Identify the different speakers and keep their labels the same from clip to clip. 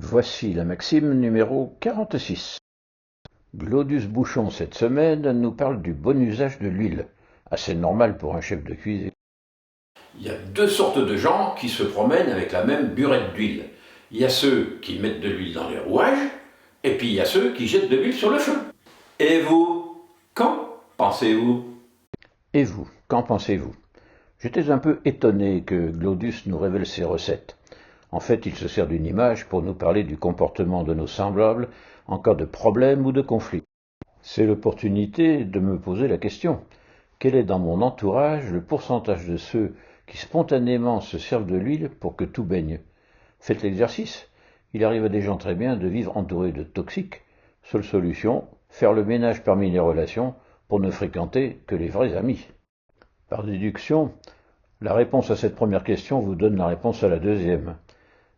Speaker 1: Voici la maxime numéro 46. Glodus Bouchon cette semaine nous parle du bon usage de l'huile, assez normal pour un chef de cuisine.
Speaker 2: Il y a deux sortes de gens qui se promènent avec la même burette d'huile. Il y a ceux qui mettent de l'huile dans les rouages, et puis il y a ceux qui jettent de l'huile sur le feu. Et vous, qu'en pensez-vous?
Speaker 1: Et vous, qu'en pensez-vous? J'étais un peu étonné que Glodus nous révèle ses recettes. En fait, il se sert d'une image pour nous parler du comportement de nos semblables en cas de problème ou de conflit. C'est l'opportunité de me poser la question. Quel est dans mon entourage le pourcentage de ceux qui spontanément se servent de l'huile pour que tout baigne? Faites l'exercice. Il arrive à des gens très bien de vivre entourés de toxiques. Seule solution, faire le ménage parmi les relations pour ne fréquenter que les vrais amis. Par déduction, la réponse à cette première question vous donne la réponse à la deuxième.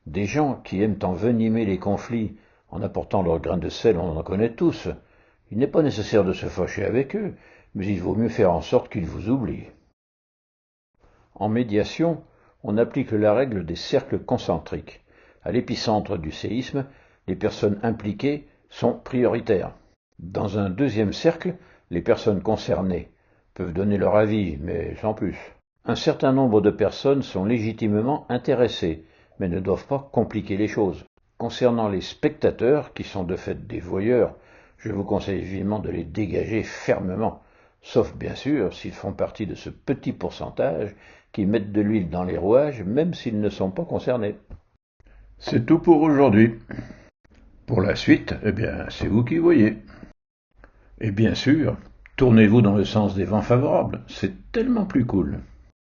Speaker 1: Des gens qui aiment envenimer les conflits en apportant leur grain de sel, on en connaît tous. Il n'est pas nécessaire de se fâcher avec eux, mais il vaut mieux faire en sorte qu'ils vous oublient. En médiation, on applique la règle des cercles concentriques. À l'épicentre du séisme, les personnes impliquées sont prioritaires. Dans un deuxième cercle, les personnes concernées peuvent donner leur avis, mais sans plus. Un certain nombre de personnes sont légitimement intéressées, mais ne doivent pas compliquer les choses. Concernant les spectateurs, qui sont de fait des voyeurs, je vous conseille vivement de les dégager fermement, sauf bien sûr s'ils font partie de ce petit pourcentage qui mettent de l'huile dans les rouages, même s'ils ne sont pas concernés.
Speaker 3: C'est tout pour aujourd'hui. Pour la suite, c'est vous qui voyez. Et bien sûr, tournez-vous dans le sens des vents favorables, c'est tellement plus cool.